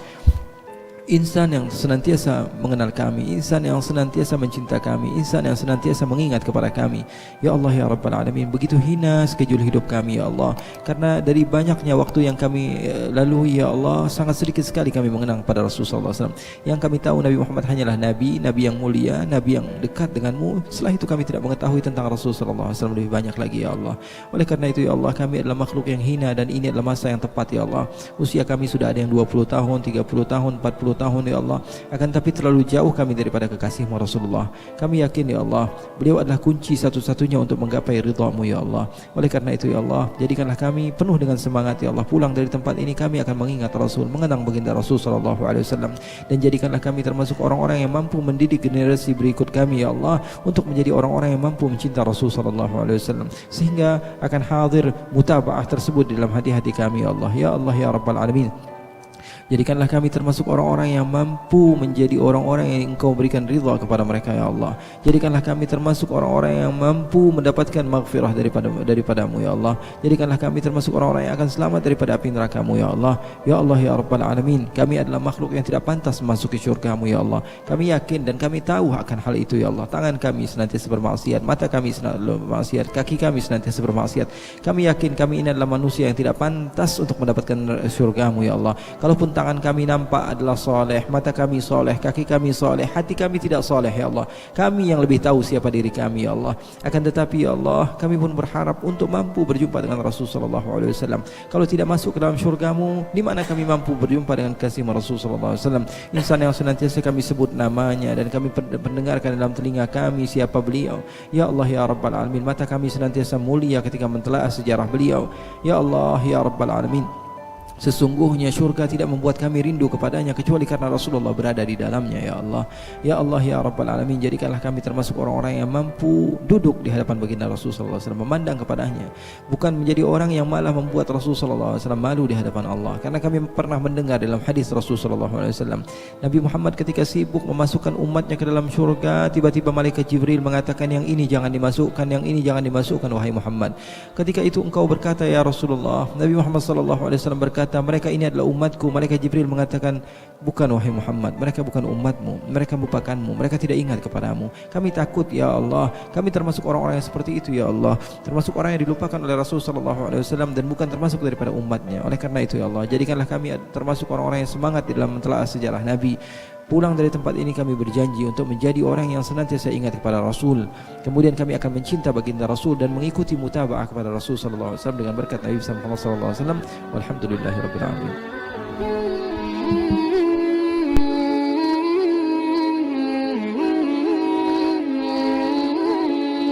Insan yang senantiasa mengenal kami, insan yang senantiasa mencinta kami, insan yang senantiasa mengingat kepada kami. Ya Allah ya Rabbal Alamin, begitu hina schedule hidup kami ya Allah, karena dari banyaknya waktu yang kami lalui ya Allah, sangat sedikit sekali kami mengenang pada Rasulullah SAW. Yang kami tahu Nabi Muhammad hanyalah Nabi, Nabi yang mulia, Nabi yang dekat denganmu. Setelah itu kami tidak mengetahui tentang Rasulullah SAW lebih banyak lagi ya Allah. Oleh karena itu ya Allah, kami adalah makhluk yang hina dan ini adalah masa yang tepat ya Allah. Usia kami sudah ada yang 20 tahun, 30 tahun, 40 tahun ya Allah, akan tapi terlalu jauh kami daripada kekasih-Mu Rasulullah. Kami yakin ya Allah, beliau adalah kunci satu-satunya untuk menggapai ridha-Mu ya Allah. Oleh karena itu ya Allah, jadikanlah kami penuh dengan semangat ya Allah. Pulang dari tempat ini kami akan mengingat Rasul, mengenang baginda Rasul sallallahu alaihi wasallam, dan jadikanlah kami termasuk orang-orang yang mampu mendidik generasi berikut kami ya Allah untuk menjadi orang-orang yang mampu mencinta Rasul sallallahu alaihi wasallam, sehingga akan hadir mutabaah tersebut di dalam hati-hati kami ya Allah. Ya Allah ya Rabbal Alamin, jadikanlah kami termasuk orang-orang yang mampu menjadi orang-orang yang Engkau berikan ridha kepada mereka ya Allah. Jadikanlah kami termasuk orang-orang yang mampu mendapatkan maghfirah daripada-Mu ya Allah. Jadikanlah kami termasuk orang-orang yang akan selamat daripada api neraka-Mu ya Allah. Ya Allah ya Rabbal Alamin, kami adalah makhluk yang tidak pantas memasuki syurga-Mu ya Allah. Kami yakin dan kami tahu akan hal itu ya Allah. Tangan kami senantiasa bermaksiat, mata kami senantiasa bermaksiat, kaki kami senantiasa bermaksiat. Kami yakin kami ini adalah manusia yang tidak pantas untuk mendapatkan syurga-Mu ya Allah. Kalaupun tangan kami nampak adalah soleh, mata kami soleh, kaki kami soleh, hati kami tidak soleh ya Allah. Kami yang lebih tahu siapa diri kami ya Allah. Akan tetapi ya Allah, kami pun berharap untuk mampu berjumpa dengan Rasulullah sallallahu alaihi wasallam. Kalau tidak masuk ke dalam syurga-Mu, di mana kami mampu berjumpa dengan kasih-Mu Rasulullah sallallahu alaihi wasallam? Insan yang senantiasa kami sebut namanya dan kami pendengarkan dalam telinga kami siapa beliau. Ya Allah ya Rabbal Alamin, mata kami senantiasa mulia ketika mentelaah sejarah beliau. Ya Allah ya Rabbal Alamin, sesungguhnya syurga tidak membuat kami rindu kepadanya kecuali karena Rasulullah berada di dalamnya ya Allah. Ya Allah ya Rabbal Alamin, jadikanlah kami termasuk orang-orang yang mampu duduk di hadapan baginda Rasulullah SAW, memandang kepadanya, bukan menjadi orang yang malah membuat Rasulullah SAW malu di hadapan Allah. Karena kami pernah mendengar dalam hadis Rasulullah SAW, Nabi Muhammad ketika sibuk memasukkan umatnya ke dalam syurga, tiba-tiba malaikat Jibril mengatakan, yang ini jangan dimasukkan, yang ini jangan dimasukkan wahai Muhammad. Ketika itu engkau berkata ya Rasulullah, Nabi Muhammad SAW berkata, mereka ini adalah umatku. Malaikat Jibril mengatakan, bukan wahai Muhammad, mereka bukan umatmu, mereka merupakanmu, mereka tidak ingat kepadamu. Kami takut ya Allah, kami termasuk orang-orang yang seperti itu ya Allah, termasuk orang yang dilupakan oleh Rasulullah SAW dan bukan termasuk daripada umatnya. Oleh karena itu ya Allah, jadikanlah kami termasuk orang-orang yang semangat di dalam mentelaah sejarah Nabi. Pulang dari tempat ini kami berjanji untuk menjadi orang yang senantiasa ingat kepada Rasul. Kemudian kami akan mencinta baginda Rasul dan mengikuti mutabaah kepada Rasul sallallahu alaihi wasallam dengan berkat Nabi Muhammad sallallahu alaihi wasallam. Walhamdulillahirabbil alamin.